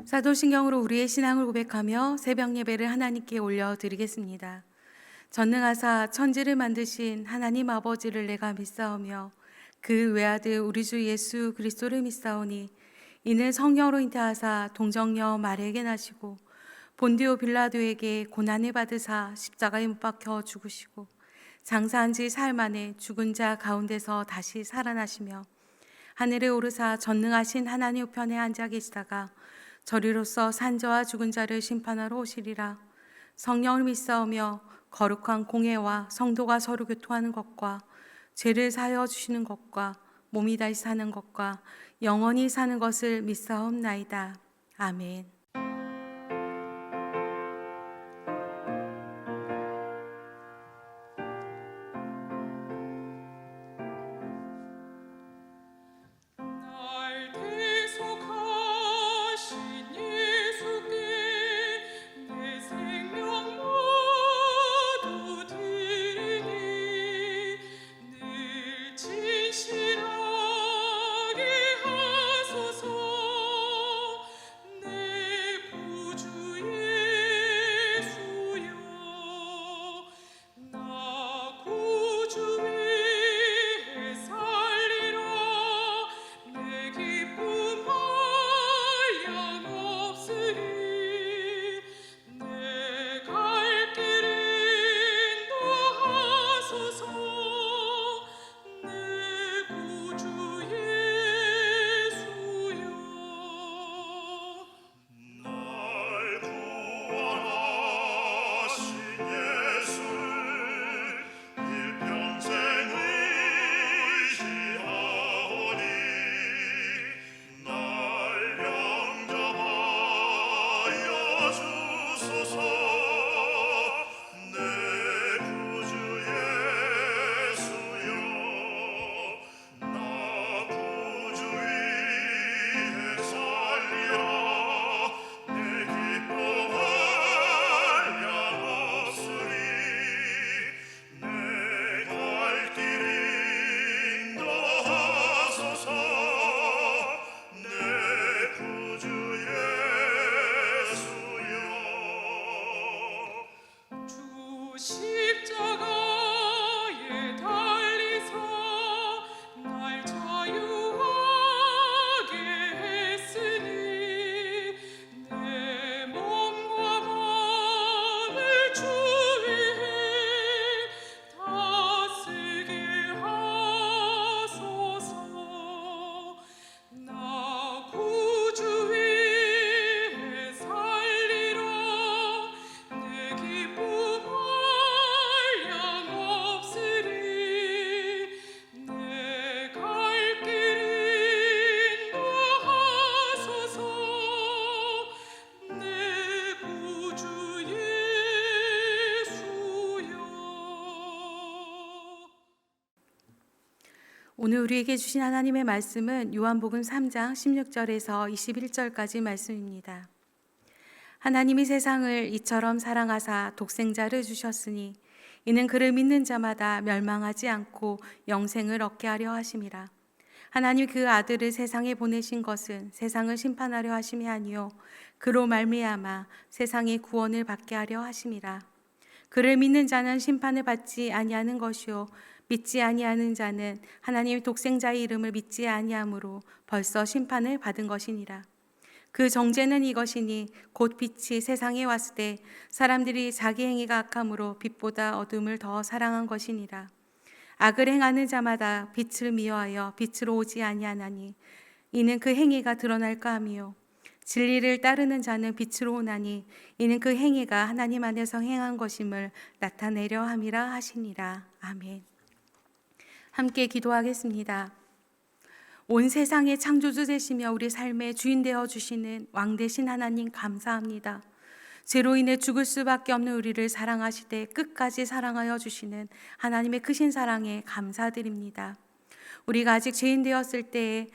사도신경으로 우리의 신앙을 고백하며 새벽 예배를 하나님께 올려드리겠습니다. 전능하사 천지를 만드신 하나님 아버지를 내가 믿사오며 그 외아들 우리 주 예수 그리스도를 믿사오니 이는 성령으로 잉태하사 동정녀 마리아에게 나시고 본디오 빌라도에게 고난을 받으사 십자가에 못 박혀 죽으시고 장사한 지 사흘 만에 죽은 자 가운데서 다시 살아나시며 하늘에 오르사 전능하신 하나님 우편에 앉아 계시다가 저리로서 산자와 죽은 자를 심판하러 오시리라. 성령을 믿사오며 거룩한 공회와 성도가 서로 교통하는 것과 죄를 사하여 주시는 것과 몸이 다시 사는 것과 영원히 사는 것을 믿사옵나이다. 아멘. 날 대속하신 예수께 내 생명 모두 드리니 늘 진실하게 하소서. 내 구주 예수여, 나 구주 위에 살리라. 내 기쁨 한량없으리. 내 갈 길을 인도하소서. 내 구주 예수여. 날 구원하신 예수를 일평생 의지하오니 날 영접하여 주소서. 내 구주 예수여, 나 구주 위에 살리라. 내 기쁨 한량없으리. 내 갈 길 인도하소서. 내 구주 예수여. 주 십자가에 달리사 날 자유하게 했으니 내 몸과 마음을 주 위에 다스게 하소서. 나 구주 위에 살리라. 내 기쁨 한량없으리. 내 갈 길 인도하소서. 내 구주 예수여. 오늘 우리에게 주신 하나님의 말씀은 요한복음 3장 16절에서 21절까지 말씀입니다. 하나님이 세상을 이처럼 사랑하사 독생자를 주셨으니 이는 그를 믿는 자마다 멸망하지 않고 영생을 얻게 하려 하심이라. 하나님 그 아들을 세상에 보내신 것은 세상을 심판하려 하심이 아니요 그로 말미암아 세상의 구원을 받게 하려 하심이라. 그를 믿는 자는 심판을 받지 아니하는 것이요 믿지 아니하는 자는 하나님의 독생자의 이름을 믿지 아니하므로 벌써 심판을 받은 것이니라. 그 정죄는 이것이니 곧 빛이 세상에 왔을 때 사람들이 자기 행위가 악함으로 빛보다 어둠을 더 사랑한 것이니라. 악을 행하는 자마다 빛을 미워하여 빛으로 오지 아니하나니 이는 그 행위가 드러날까 함이요 진리를 따르는 자는 빛으로 오나니 이는 그 행위가 하나님 안에서 행한 것임을 나타내려 함이라 하시니라. 아멘. 함께 기도하겠습니다. 온 세상의 창조주 되시며 우리 삶의 주인 되어 주시는 왕 되신 하나님 감사합니다. 죄로 인해 죽을 수밖에 없는 우리를 사랑하시되 끝까지 사랑하여 주시는 하나님의 크신 사랑에 감사드립니다. 우리가 아직 죄인 되었을 때에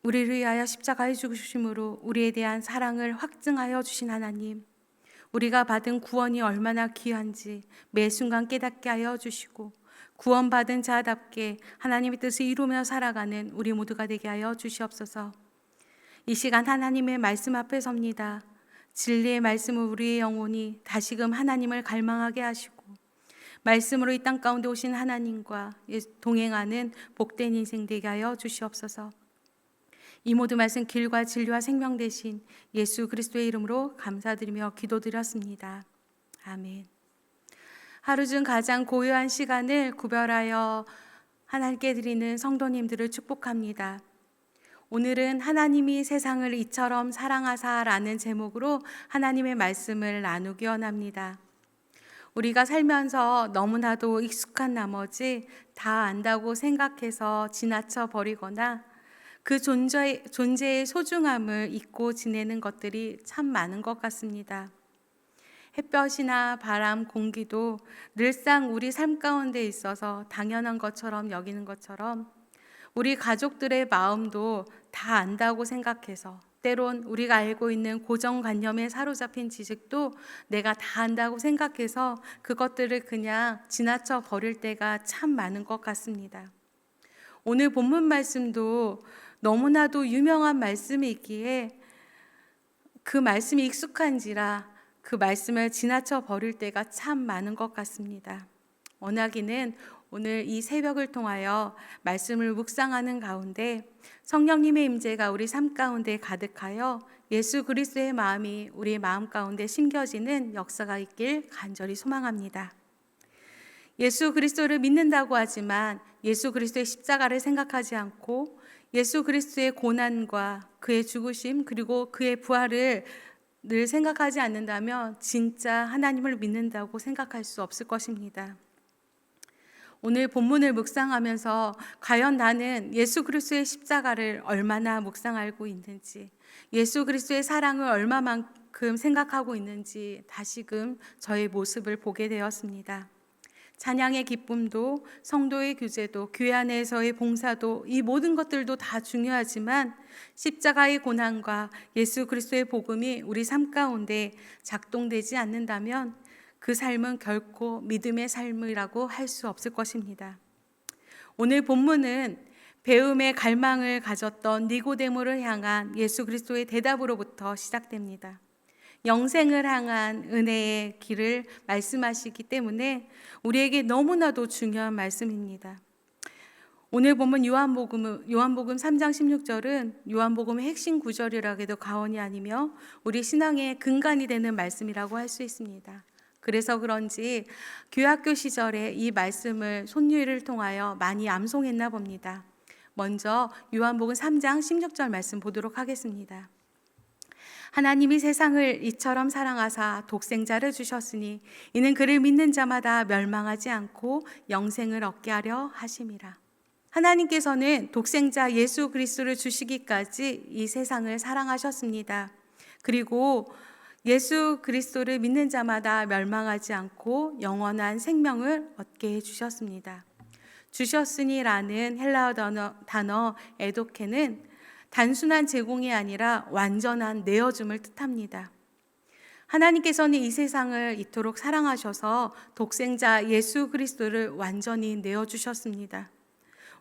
우리를 위하여 십자가에 죽으심으로 우리에 대한 사랑을 확증하여 주신 하나님, 우리가 받은 구원이 얼마나 귀한지 매 순간 깨닫게 하여 주시고 구원받은 자답게 하나님의 뜻을 이루며 살아가는 우리 모두가 되게 하여 주시옵소서. 이 시간 하나님의 말씀 앞에 섭니다. 진리의 말씀을 우리의 영혼이 다시금 하나님을 갈망하게 하시고 말씀으로 이 땅 가운데 오신 하나님과 동행하는 복된 인생 되게 하여 주시옵소서. 이 모든 말씀 길과 진리와 생명 되신 예수 그리스도의 이름으로 감사드리며 기도드렸습니다. 아멘. 하루 중 가장 고요한 시간을 구별하여 하나님께 드리는 성도님들을 축복합니다. 오늘은 하나님이 세상을 이처럼 사랑하사라는 제목으로 하나님의 말씀을 나누기 원합니다. 우리가 살면서 너무나도 익숙한 나머지 다 안다고 생각해서 지나쳐 버리거나 그 존재의 소중함을 잊고 지내는 것들이 참 많은 것 같습니다. 햇볕이나 바람, 공기도 늘상 우리 삶 가운데 있어서 당연한 것처럼 여기는 것처럼 우리 가족들의 마음도 다 안다고 생각해서 때론 우리가 알고 있는 고정관념에 사로잡힌 지식도 내가 다 안다고 생각해서 그것들을 그냥 지나쳐 버릴 때가 참 많은 것 같습니다. 오늘 본문 말씀도 너무나도 유명한 말씀이 있기에 그 말씀이 익숙한지라 그 말씀을 지나쳐 버릴 때가 참 많은 것 같습니다. 원하기는 오늘 이 새벽을 통하여 말씀을 묵상하는 가운데 성령님의 임재가 우리 삶 가운데 가득하여 예수 그리스도의 마음이 우리의 마음 가운데 심겨지는 역사가 있길 간절히 소망합니다. 예수 그리스도를 믿는다고 하지만 예수 그리스도의 십자가를 생각하지 않고 예수 그리스도의 고난과 그의 죽으심 그리고 그의 부활을 늘 생각하지 않는다면 진짜 하나님을 믿는다고 생각할 수 없을 것입니다. 오늘 본문을 묵상하면서 과연 나는 예수 그리스도의 십자가를 얼마나 묵상하고 있는지, 예수 그리스도의 사랑을 얼마만큼 생각하고 있는지 다시금 저의 모습을 보게 되었습니다. 찬양의 기쁨도 성도의 교제도 교회 안에서의 봉사도 이 모든 것들도 다 중요하지만 십자가의 고난과 예수 그리스도의 복음이 우리 삶 가운데 작동되지 않는다면 그 삶은 결코 믿음의 삶이라고 할 수 없을 것입니다. 오늘 본문은 배움의 갈망을 가졌던 니고데모를 향한 예수 그리스도의 대답으로부터 시작됩니다. 영생을 향한 은혜의 길을 말씀하시기 때문에 우리에게 너무나도 중요한 말씀입니다. 오늘 보면 요한복음 3장 16절은 요한복음의 핵심 구절이라고 해도 과언이 아니며 우리 신앙의 근간이 되는 말씀이라고 할 수 있습니다. 그래서 그런지 교학교 시절에 이 말씀을 손유일을 통하여 많이 암송했나 봅니다. 먼저 요한복음 3장 16절 말씀 보도록 하겠습니다. 하나님이 세상을 이처럼 사랑하사 독생자를 주셨으니 이는 그를 믿는 자마다 멸망하지 않고 영생을 얻게 하려 하심이라. 하나님께서는 독생자 예수 그리스도를 주시기까지 이 세상을 사랑하셨습니다. 그리고 예수 그리스도를 믿는 자마다 멸망하지 않고 영원한 생명을 얻게 해주셨습니다. 주셨으니라는 헬라어 단어 에도케는 단순한 제공이 아니라 완전한 내어줌을 뜻합니다. 하나님께서는 이 세상을 이토록 사랑하셔서 독생자 예수 그리스도를 완전히 내어주셨습니다.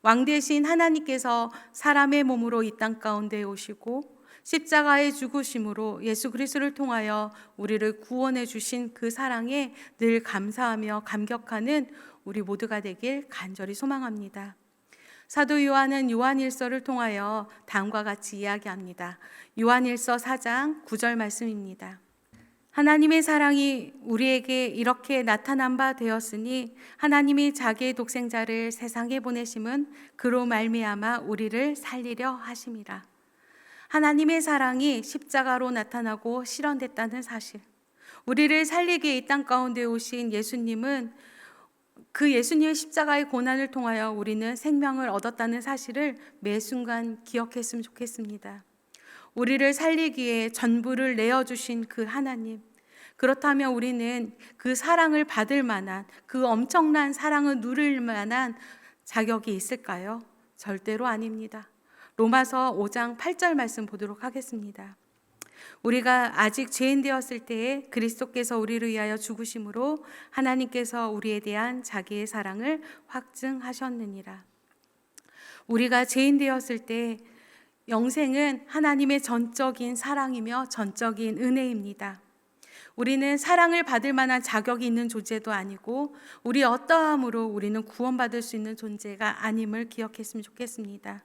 왕 대신 하나님께서 사람의 몸으로 이 땅 가운데 오시고 십자가의 죽으심으로 예수 그리스도를 통하여 우리를 구원해 주신 그 사랑에 늘 감사하며 감격하는 우리 모두가 되길 간절히 소망합니다. 사도 요한은 요한일서를 통하여 다음과 같이 이야기합니다. 요한일서 4장 9절 말씀입니다. 하나님의 사랑이 우리에게 이렇게 나타난 바 되었으니 하나님이 자기의 독생자를 세상에 보내심은 그로 말미암아 우리를 살리려 하심이라. 하나님의 사랑이 십자가로 나타나고 실현됐다는 사실, 우리를 살리기 위해 이 땅 가운데 오신 예수님은 그 예수님의 십자가의 고난을 통하여 우리는 생명을 얻었다는 사실을 매 순간 기억했으면 좋겠습니다. 우리를 살리기 위해 전부를 내어주신 그 하나님, 그렇다면 우리는 그 사랑을 받을 만한, 그 엄청난 사랑을 누릴 만한 자격이 있을까요? 절대로 아닙니다. 로마서 5장 8절 말씀 보도록 하겠습니다. 우리가 아직 죄인 되었을 때에 그리스도께서 우리를 위하여 죽으심으로 하나님께서 우리에 대한 자기의 사랑을 확증하셨느니라. 우리가 죄인 되었을 때 영생은 하나님의 전적인 사랑이며 전적인 은혜입니다. 우리는 사랑을 받을 만한 자격이 있는 존재도 아니고 우리 어떠함으로 우리는 구원받을 수 있는 존재가 아님을 기억했으면 좋겠습니다.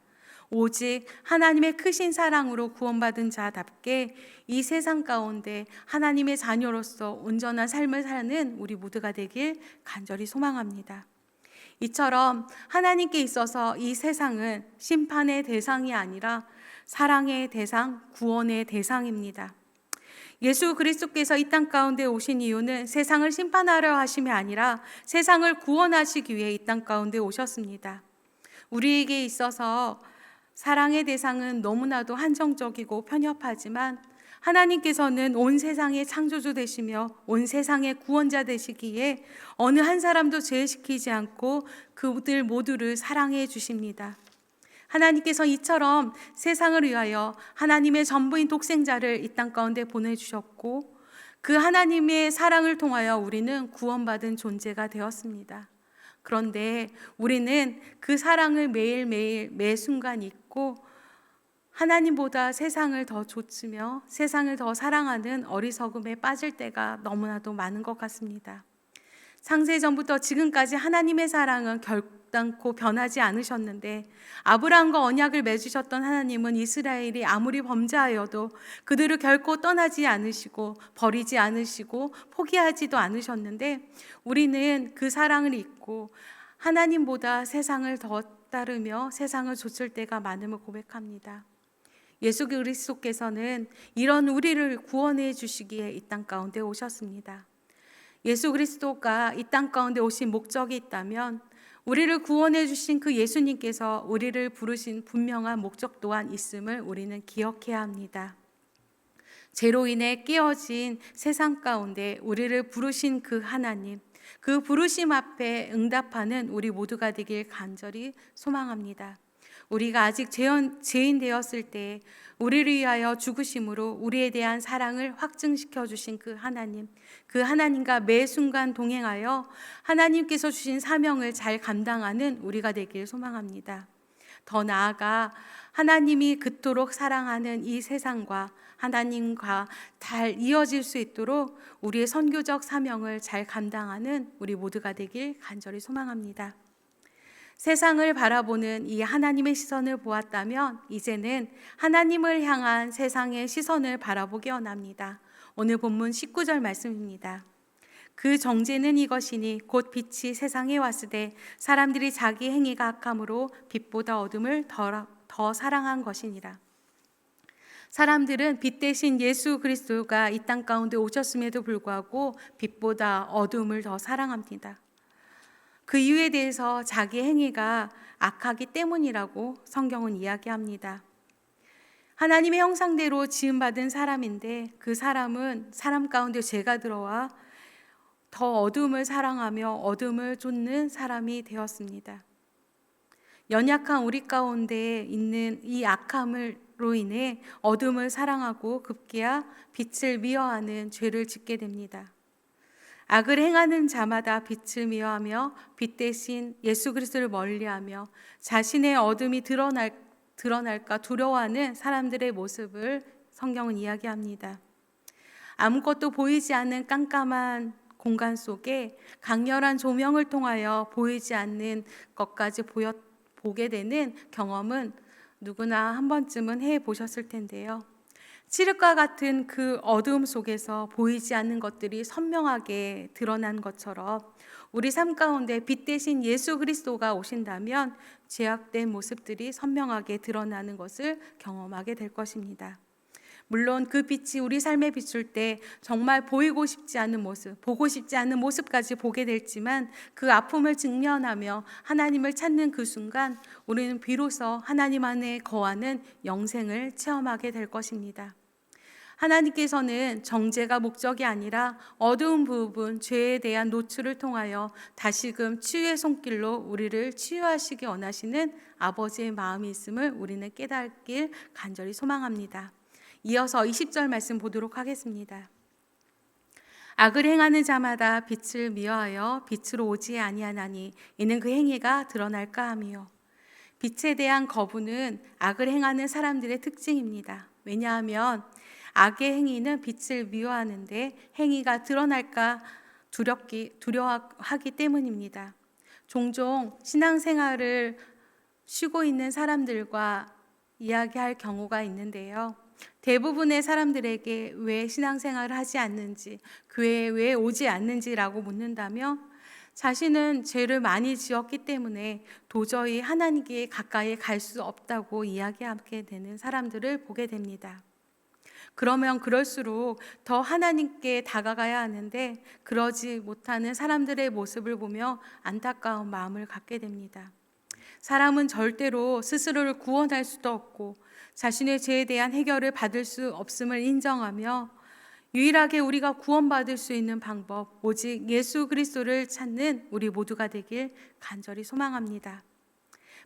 오직 하나님의 크신 사랑으로 구원받은 자답게 이 세상 가운데 하나님의 자녀로서 온전한 삶을 사는 우리 모두가 되길 간절히 소망합니다. 이처럼 하나님께 있어서 이 세상은 심판의 대상이 아니라 사랑의 대상, 구원의 대상입니다. 예수 그리스도께서 이 땅 가운데 오신 이유는 세상을 심판하려 하심이 아니라 세상을 구원하시기 위해 이 땅 가운데 오셨습니다. 우리에게 있어서 사랑의 대상은 너무나도 한정적이고 편협하지만 하나님께서는 온 세상의 창조주 되시며 온 세상의 구원자 되시기에 어느 한 사람도 제외시키지 않고 그들 모두를 사랑해 주십니다. 하나님께서 이처럼 세상을 위하여 하나님의 전부인 독생자를 이 땅 가운데 보내주셨고 그 하나님의 사랑을 통하여 우리는 구원받은 존재가 되었습니다. 그런데 우리는 그 사랑을 매일매일 매 순간 잊고 하나님보다 세상을 더 좇으며 세상을 더 사랑하는 어리석음에 빠질 때가 너무나도 많은 것 같습니다. 창세전부터 지금까지 하나님의 사랑은 결단코 변하지 않으셨는데 아브라함과 언약을 맺으셨던 하나님은 이스라엘이 아무리 범죄하여도 그들을 결코 떠나지 않으시고 버리지 않으시고 포기하지도 않으셨는데 우리는 그 사랑을 잊고 하나님보다 세상을 더 따르며 세상을 좇을 때가 많음을 고백합니다. 예수 그리스도께서는 이런 우리를 구원해 주시기에 이 땅 가운데 오셨습니다. 예수 그리스도가 이 땅 가운데 오신 목적이 있다면 우리를 구원해 주신 그 예수님께서 우리를 부르신 분명한 목적 또한 있음을 우리는 기억해야 합니다. 죄로 인해 깨어진 세상 가운데 우리를 부르신 그 하나님, 그 부르심 앞에 응답하는 우리 모두가 되길 간절히 소망합니다. 우리가 아직 죄인 되었을 때 우리를 위하여 죽으심으로 우리에 대한 사랑을 확증시켜 주신 그 하나님과 매 순간 동행하여 하나님께서 주신 사명을 잘 감당하는 우리가 되길 소망합니다. 더 나아가 하나님이 그토록 사랑하는 이 세상과 하나님과 잘 이어질 수 있도록 우리의 선교적 사명을 잘 감당하는 우리 모두가 되길 간절히 소망합니다. 세상을 바라보는 이 하나님의 시선을 보았다면 이제는 하나님을 향한 세상의 시선을 바라보기 원합니다. 오늘 본문 19절 말씀입니다. 그 정죄는 이것이니 곧 빛이 세상에 왔으되 사람들이 자기 행위가 악함으로 빛보다 어둠을 더 사랑한 것이니라. 사람들은 빛 대신 예수 그리스도가 이 땅 가운데 오셨음에도 불구하고 빛보다 어둠을 더 사랑합니다. 그 이유에 대해서 자기 행위가 악하기 때문이라고 성경은 이야기합니다. 하나님의 형상대로 지음받은 사람인데 그 사람은 사람 가운데 죄가 들어와 더 어둠을 사랑하며 어둠을 쫓는 사람이 되었습니다. 연약한 우리 가운데 있는 이 악함으로 인해 어둠을 사랑하고 급기야 빛을 미워하는 죄를 짓게 됩니다. 악을 행하는 자마다 빛을 미워하며 빛 대신 예수 그리스도를 멀리하며 자신의 어둠이 드러날까 두려워하는 사람들의 모습을 성경은 이야기합니다. 아무것도 보이지 않는 깜깜한 공간 속에 강렬한 조명을 통하여 보이지 않는 것까지 보게 되는 경험은 누구나 한 번쯤은 해보셨을 텐데요. 칠흑과 같은 그 어두움 속에서 보이지 않는 것들이 선명하게 드러난 것처럼 우리 삶 가운데 빛 대신 예수 그리스도가 오신다면 죄악된 모습들이 선명하게 드러나는 것을 경험하게 될 것입니다. 물론 그 빛이 우리 삶에 비출 때 정말 보이고 싶지 않은 모습, 보고 싶지 않은 모습까지 보게 될지만 그 아픔을 직면하며 하나님을 찾는 그 순간 우리는 비로소 하나님 안에 거하는 영생을 체험하게 될 것입니다. 하나님께서는 정죄가 목적이 아니라 어두운 부분, 죄에 대한 노출을 통하여 다시금 치유의 손길로 우리를 치유하시기 원하시는 아버지의 마음이 있음을 우리는 깨닫길 간절히 소망합니다. 이어서 20절 말씀 보도록 하겠습니다. 악을 행하는 자마다 빛을 미워하여 빛으로 오지 아니하나니 이는 그 행위가 드러날까 함이요. 빛에 대한 거부는 악을 행하는 사람들의 특징입니다. 왜냐하면 악의 행위는 빛을 미워하는데 행위가 드러날까 두려워하기 때문입니다. 종종 신앙생활을 쉬고 있는 사람들과 이야기할 경우가 있는데요. 대부분의 사람들에게 왜 신앙생활을 하지 않는지, 교회에 왜 오지 않는지라고 묻는다면 자신은 죄를 많이 지었기 때문에 도저히 하나님께 가까이 갈 수 없다고 이야기하게 되는 사람들을 보게 됩니다. 그러면 그럴수록 더 하나님께 다가가야 하는데 그러지 못하는 사람들의 모습을 보며 안타까운 마음을 갖게 됩니다. 사람은 절대로 스스로를 구원할 수도 없고 자신의 죄에 대한 해결을 받을 수 없음을 인정하며 유일하게 우리가 구원받을 수 있는 방법, 오직 예수 그리스도를 찾는 우리 모두가 되길 간절히 소망합니다.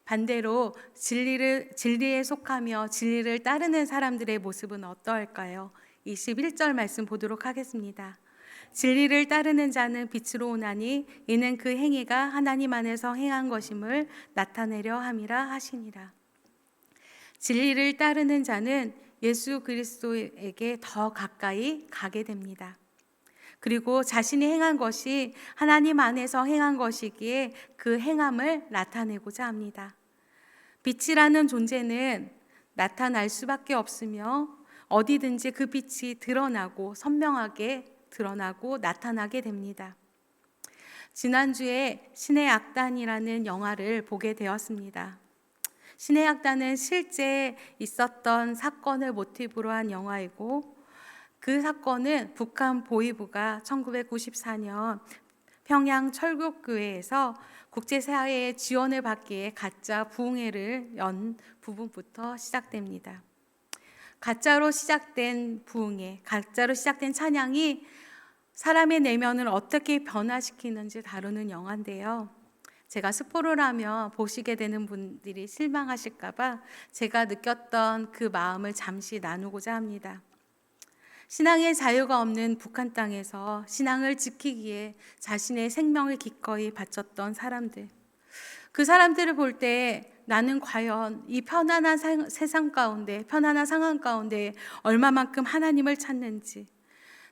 반대로 진리에 속하며 진리를 따르는 사람들의 모습은 어떠할까요? 21절 말씀 보도록 하겠습니다. 진리를 따르는 자는 빛으로 오나니 이는 그 행위가 하나님 안에서 행한 것임을 나타내려 함이라 하시니라. 진리를 따르는 자는 예수 그리스도에게 더 가까이 가게 됩니다. 그리고 자신이 행한 것이 하나님 안에서 행한 것이기에 그 행함을 나타내고자 합니다. 빛이라는 존재는 나타날 수밖에 없으며 어디든지 그 빛이 드러나고 선명하게 드러나고 나타나게 됩니다. 지난주에 신의 악단이라는 영화를 보게 되었습니다. 신의 악단은 실제 있었던 사건을 모티브로 한 영화이고 그 사건은 북한 보위부가 1994년 평양 철국교회에서 국제사회의 지원을 받기 위해 가짜 부흥회를 연 부분부터 시작됩니다. 가짜로 시작된 부흥회, 가짜로 시작된 찬양이 사람의 내면을 어떻게 변화시키는지 다루는 영화인데요. 제가 스포를 하면 보시게 되는 분들이 실망하실까 봐 제가 느꼈던 그 마음을 잠시 나누고자 합니다. 신앙의 자유가 없는 북한 땅에서 신앙을 지키기에 자신의 생명을 기꺼이 바쳤던 사람들. 그 사람들을 볼 때 나는 과연 이 편안한 세상 가운데, 편안한 상황 가운데 얼마만큼 하나님을 찾는지,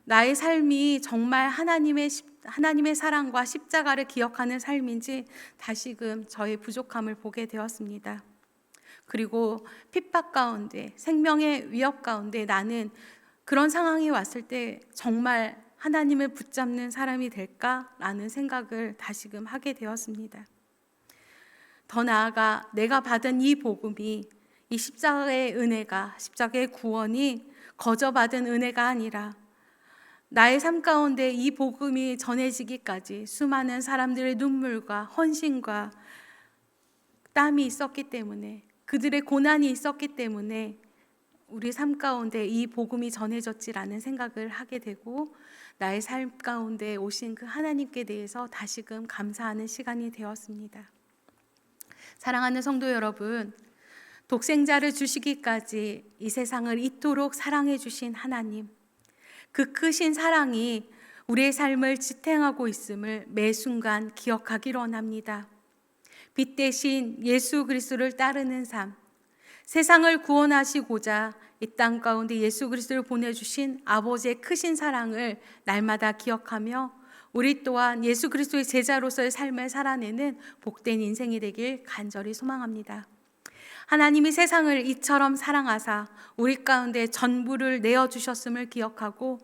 나의 삶이 정말 하나님의 사랑과 십자가를 기억하는 삶인지 다시금 저의 부족함을 보게 되었습니다. 그리고 핍박 가운데, 생명의 위협 가운데 나는 그런 상황이 왔을 때 정말 하나님을 붙잡는 사람이 될까라는 생각을 다시금 하게 되었습니다. 더 나아가 내가 받은 이 복음이, 이 십자가의 은혜가, 십자가의 구원이 거저 받은 은혜가 아니라 나의 삶 가운데 이 복음이 전해지기까지 수많은 사람들의 눈물과 헌신과 땀이 있었기 때문에, 그들의 고난이 있었기 때문에 우리 삶 가운데 이 복음이 전해졌지라는 생각을 하게 되고 나의 삶 가운데 오신 그 하나님께 대해서 다시금 감사하는 시간이 되었습니다. 사랑하는 성도 여러분, 독생자를 주시기까지 이 세상을 이토록 사랑해 주신 하나님, 그 크신 사랑이 우리의 삶을 지탱하고 있음을 매 순간 기억하기를 원합니다. 빛 대신 예수 그리스도를 따르는 삶, 세상을 구원하시고자 이 땅 가운데 예수 그리스도를 보내주신 아버지의 크신 사랑을 날마다 기억하며 우리 또한 예수 그리스도의 제자로서의 삶을 살아내는 복된 인생이 되길 간절히 소망합니다. 하나님이 세상을 이처럼 사랑하사 우리 가운데 전부를 내어주셨음을 기억하고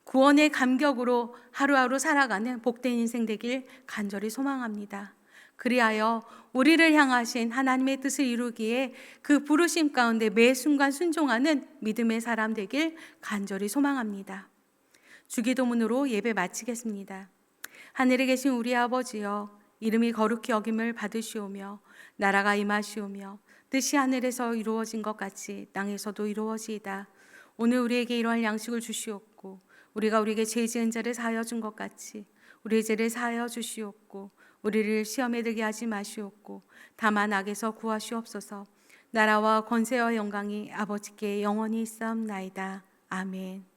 구원의 감격으로 하루하루 살아가는 복된 인생 되길 간절히 소망합니다. 그리하여 우리를 향하신 하나님의 뜻을 이루기에 그 부르심 가운데 매 순간 순종하는 믿음의 사람 되길 간절히 소망합니다. 주기도문으로 예배 마치겠습니다. 하늘에 계신 우리 아버지여, 이름이 거룩히 여김을 받으시오며 나라가 임하시오며 뜻이 하늘에서 이루어진 것 같이 땅에서도 이루어지이다. 오늘 우리에게 이러한 양식을 주시옵고 우리가 우리에게 죄 지은 자를 사하여 준 것 같이 우리의 죄를 사하여 주시옵고 우리를 시험에 들게 하지 마시옵고 다만 악에서 구하시옵소서. 나라와 권세와 영광이 아버지께 영원히 있사옵나이다. 아멘.